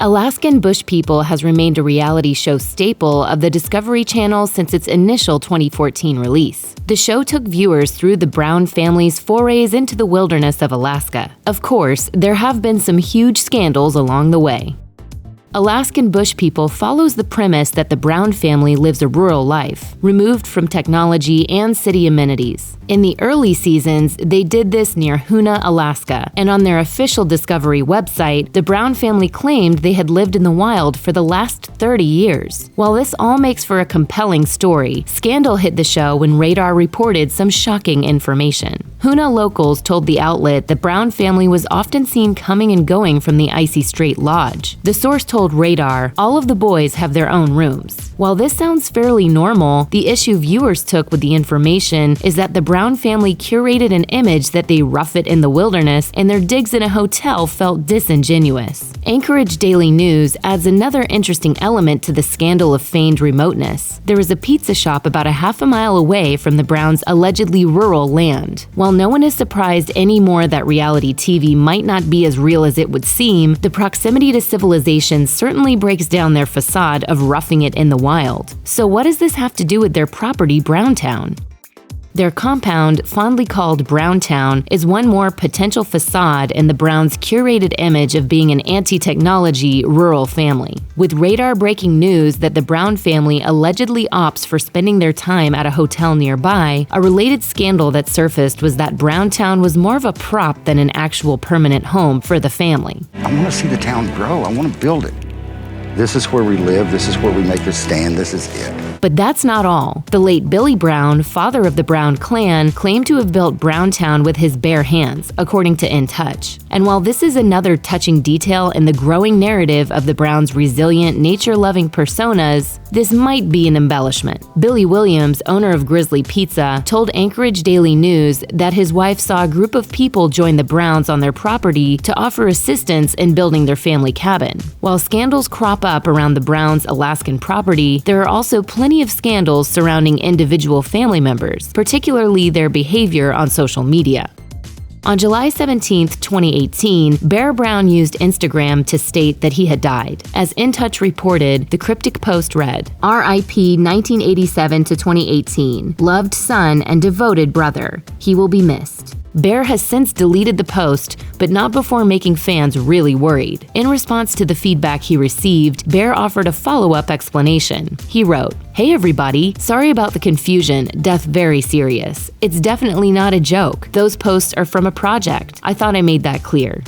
Alaskan Bush People has remained a reality show staple of the Discovery Channel since its initial 2014 release. The show took viewers through the Brown family's forays into the wilderness of Alaska. Of course, there have been some huge scandals along the way. Alaskan Bush People follows the premise that the Brown family lives a rural life, removed from technology and city amenities. In the early seasons, they did this near Hoona, Alaska, and on their official Discovery website, the Brown family claimed they had lived in the wild for the last 30 years. While this all makes for a compelling story, scandal hit the show when Radar reported some shocking information. Hoona locals told the outlet the Brown family was often seen coming and going from the Icy Strait Lodge. The source told Radar, all of the boys have their own rooms. While this sounds fairly normal, the issue viewers took with the information is that the Brown family curated an image that they rough it in the wilderness and their digs in a hotel felt disingenuous. Anchorage Daily News adds another interesting element to the scandal of feigned remoteness. There is a pizza shop about a half a mile away from the Browns' allegedly rural land. While no one is surprised anymore that reality TV might not be as real as it would seem, the proximity to civilization certainly breaks down their facade of roughing it in the wild. So what does this have to do with their property, Browntown? Their compound, fondly called Browntown, is one more potential facade in the Browns' curated image of being an anti-technology rural family. With Radar breaking news that the Brown family allegedly opts for spending their time at a hotel nearby, a related scandal that surfaced was that Browntown was more of a prop than an actual permanent home for the family. I want to see the town grow. I want to build it. This is where we live. This is where we make a stand. This is it. But that's not all. The late Billy Brown, father of the Brown clan, claimed to have built Browntown with his bare hands, according to In Touch. And while this is another touching detail in the growing narrative of the Browns' resilient, nature-loving personas, this might be an embellishment. Billy Williams, owner of Grizzly Pizza, told Anchorage Daily News that his wife saw a group of people join the Browns on their property to offer assistance in building their family cabin. While scandals crop up around the Browns' Alaskan property, there are also plenty of scandals surrounding individual family members, particularly their behavior on social media. On July 17, 2018, Bear Brown used Instagram to state that he had died. As In Touch reported, the cryptic post read, "R.I.P. 1987 to 2018. Loved son and devoted brother. He will be missed." Bear has since deleted the post, but not before making fans really worried. In response to the feedback he received, Bear offered a follow-up explanation. He wrote, "Hey everybody, sorry about the confusion, death very serious. It's definitely not a joke. Those posts are from a project. I thought I made that clear."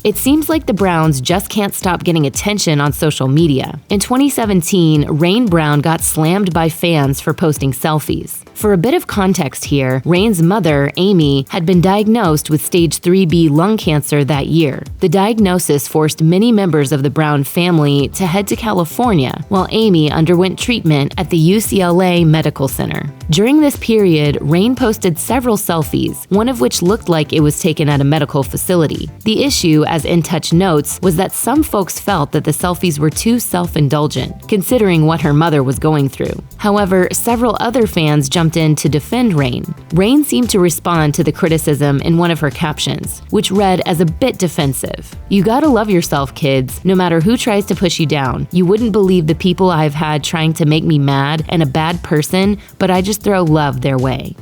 It seems like the Browns just can't stop getting attention on social media. In 2017, Rain Brown got slammed by fans for posting selfies. For a bit of context here, Rain's mother, Amy, had been diagnosed with stage 3B lung cancer that year. The diagnosis forced many members of the Brown family to head to California, while Amy underwent treatment at the UCLA Medical Center. During this period, Rain posted several selfies, one of which looked like it was taken at a medical facility. The issue, as In Touch notes, was that some folks felt that the selfies were too self-indulgent, considering what her mother was going through. However, several other fans jumped in to defend Rain. Rain seemed to respond to the criticism in one of her captions, which read as a bit defensive. "You gotta love yourself, kids. No matter who tries to push you down. You wouldn't believe the people I've had trying to make me mad and a bad person, but I just throw love their way."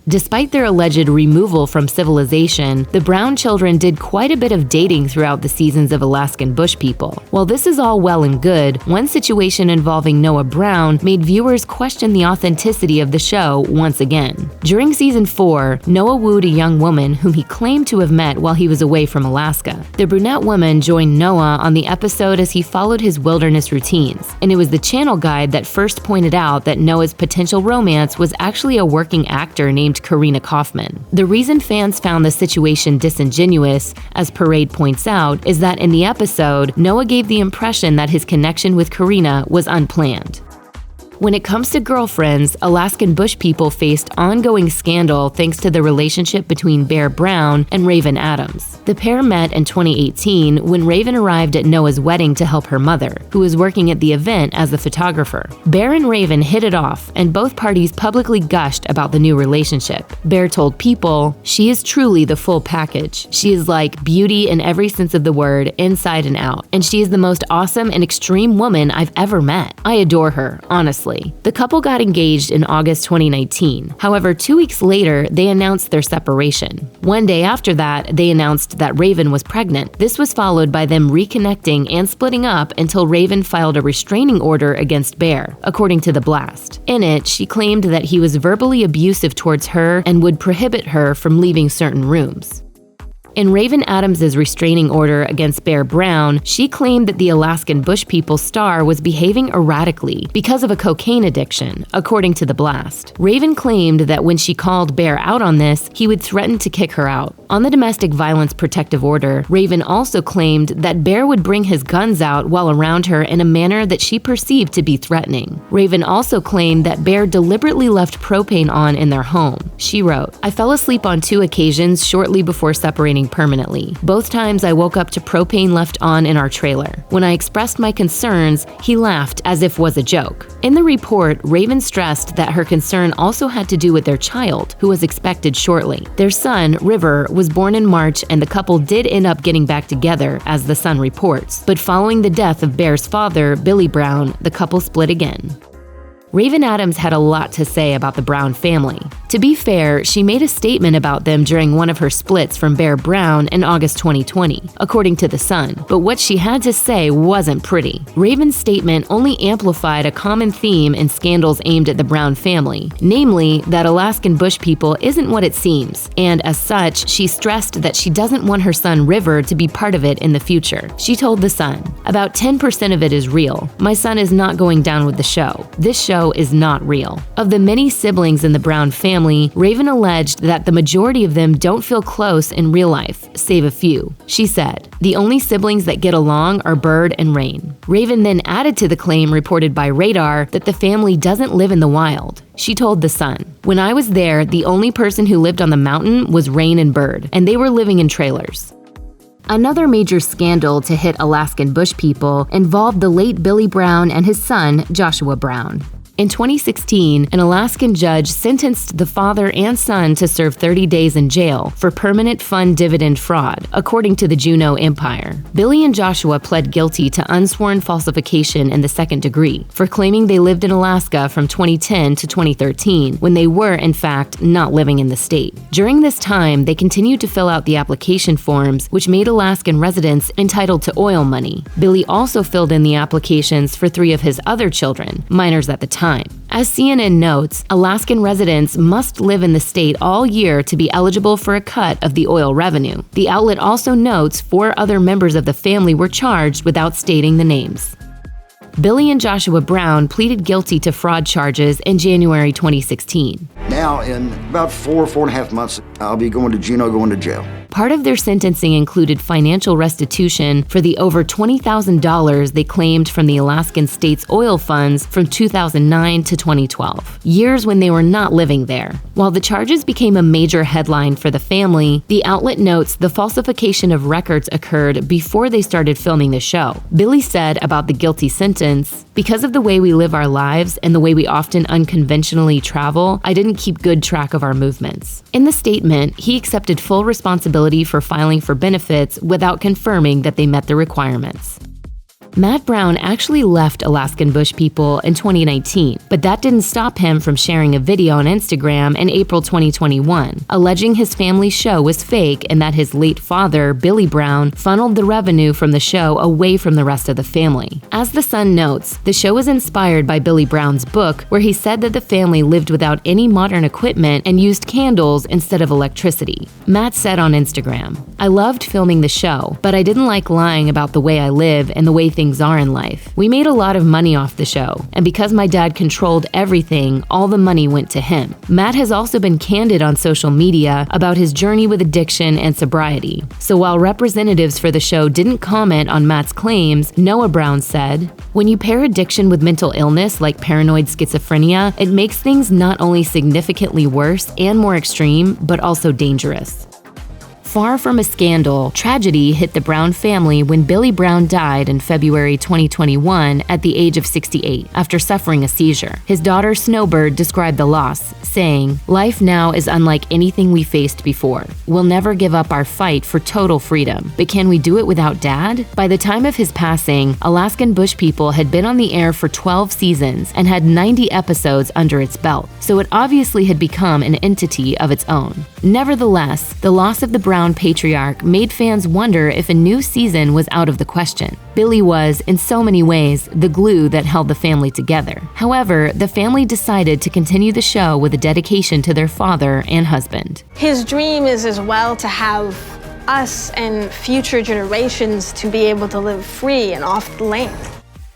Despite their alleged removal from civilization, the Brown children did quite a bit of dating throughout the seasons of Alaskan Bush People. While this is all well and good, one situation involving Noah Brown made viewers question the authenticity of the show once again. During season 4, Noah wooed a young woman whom he claimed to have met while he was away from Alaska. The brunette woman joined Noah on the episode as he followed his wilderness routines, and it was the channel guide that first pointed out that Noah's potential romance was actually a working actor named Karina Kaufman. The reason fans found the situation disingenuous, as Parade points out, is that in the episode, Noah gave the impression that his connection with Karina was unplanned. When it comes to girlfriends, Alaskan Bush People faced ongoing scandal thanks to the relationship between Bear Brown and Raiven Adams. The pair met in 2018 when Raiven arrived at Noah's wedding to help her mother, who was working at the event as a photographer. Bear and Raiven hit it off, and both parties publicly gushed about the new relationship. Bear told People, "She is truly the full package. She is like beauty in every sense of the word, inside and out, and she is the most awesome and extreme woman I've ever met. I adore her, honestly." The couple got engaged in August 2019. However, 2 weeks later, they announced their separation. One day after that, they announced that Raiven was pregnant. This was followed by them reconnecting and splitting up until Raiven filed a restraining order against Bear, according to The Blast. In it, she claimed that he was verbally abusive towards her and would prohibit her from leaving certain rooms. In Raiven Adams' restraining order against Bear Brown, she claimed that the Alaskan Bush People star was behaving erratically because of a cocaine addiction, according to The Blast. Raiven claimed that when she called Bear out on this, he would threaten to kick her out. On the domestic violence protective order, Raiven also claimed that Bear would bring his guns out while around her in a manner that she perceived to be threatening. Raiven also claimed that Bear deliberately left propane on in their home. She wrote, "I fell asleep on 2 occasions shortly before separating permanently. Both times I woke up to propane left on in our trailer. When I expressed my concerns, he laughed as if was a joke." In the report, Raiven stressed that her concern also had to do with their child, who was expected shortly. Their son, River, was born in March, and the couple did end up getting back together, as The Sun reports. But following the death of Bear's father, Billy Brown, the couple split again. Raiven Adams had a lot to say about the Brown family. To be fair, she made a statement about them during one of her splits from Bear Brown in August 2020, according to The Sun, but what she had to say wasn't pretty. Raiven's statement only amplified a common theme in scandals aimed at the Brown family, namely that Alaskan Bush People isn't what it seems, and as such, she stressed that she doesn't want her son River to be part of it in the future. She told The Sun, "About 10% of it is real. My son is not going down with the show. This show is not real." Of the many siblings in the Brown family, Raiven alleged that the majority of them don't feel close in real life, save a few. She said, "The only siblings that get along are Bird and Rain." Raiven then added to the claim reported by Radar that the family doesn't live in the wild. She told The Sun, "When I was there, the only person who lived on the mountain was Rain and Bird, and they were living in trailers." Another major scandal to hit Alaskan Bush People involved the late Billy Brown and his son, Joshua Brown. In 2016, an Alaskan judge sentenced the father and son to serve 30 days in jail for permanent fund dividend fraud, according to the Juneau Empire. Billy and Joshua pled guilty to unsworn falsification in the second degree for claiming they lived in Alaska from 2010 to 2013, when they were, in fact, not living in the state. During this time, they continued to fill out the application forms, which made Alaskan residents entitled to oil money. Billy also filled in the applications for 3 of his other children, minors at the time. As CNN notes, Alaskan residents must live in the state all year to be eligible for a cut of the oil revenue. The outlet also notes 4 other members of the family were charged without stating the names. Billy and Joshua Brown pleaded guilty to fraud charges in January 2016. Now, in about 4.5 months, I'll be going to Juneau, going to jail. Part of their sentencing included financial restitution for the over $20,000 they claimed from the Alaskan state's oil funds from 2009 to 2012, years when they were not living there. While the charges became a major headline for the family, the outlet notes the falsification of records occurred before they started filming the show. Billy said about the guilty sentence, "Because of the way we live our lives and the way we often unconventionally travel, I didn't keep good track of our movements." In the statement, he accepted full responsibility for filing for benefits without confirming that they met the requirements. Matt Brown actually left Alaskan Bush People in 2019, but that didn't stop him from sharing a video on Instagram in April 2021, alleging his family's show was fake and that his late father, Billy Brown, funneled the revenue from the show away from the rest of the family. As The Sun notes, the show was inspired by Billy Brown's book, where he said that the family lived without any modern equipment and used candles instead of electricity. Matt said on Instagram, "I loved filming the show, but I didn't like lying about the way I live and the way things things are in life. We made a lot of money off the show, and because my dad controlled everything, all the money went to him. Matt has also been candid on social media about his journey with addiction and sobriety. So while representatives for the show didn't comment on Matt's claims, Noah Brown said, "When you pair addiction with mental illness like paranoid schizophrenia, it makes things not only significantly worse and more extreme, but also dangerous." Far from a scandal, tragedy hit the Brown family when Billy Brown died in February 2021 at the age of 68 after suffering a seizure. His daughter Snowbird described the loss, saying, "Life now is unlike anything we faced before. We'll never give up our fight for total freedom. But can we do it without Dad?" By the time of his passing, Alaskan Bush People had been on the air for 12 seasons and had 90 episodes under its belt, so it obviously had become an entity of its own. Nevertheless, the loss of the Brown patriarch made fans wonder if a new season was out of the question. Billy was, in so many ways, the glue that held the family together. However, the family decided to continue the show with a dedication to their father and husband. His dream is as well to have us and future generations to be able to live free and off the land.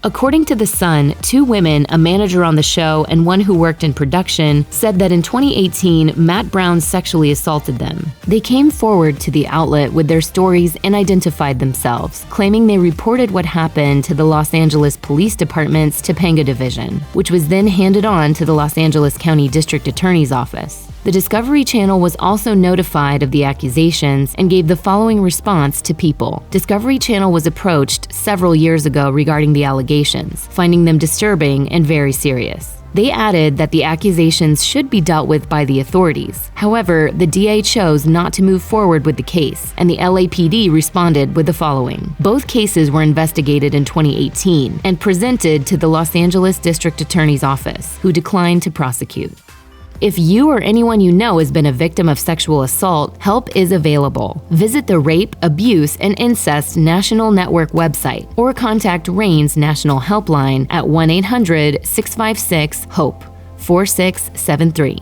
According to The Sun, 2 women, a manager on the show and one who worked in production, said that in 2018, Matt Brown sexually assaulted them. They came forward to the outlet with their stories and identified themselves, claiming they reported what happened to the Los Angeles Police Department's Topanga Division, which was then handed on to the Los Angeles County District Attorney's Office. The Discovery Channel was also notified of the accusations and gave the following response to People. Discovery Channel was approached several years ago regarding the allegations, finding them disturbing and very serious. They added that the accusations should be dealt with by the authorities. However, the DA chose not to move forward with the case, and the LAPD responded with the following. Both cases were investigated in 2018 and presented to the Los Angeles District Attorney's Office, who declined to prosecute. If you or anyone you know has been a victim of sexual assault, help is available. Visit the Rape, Abuse, and Incest National Network website or contact RAIN's National Helpline at 1-800-656-HOPE 4673.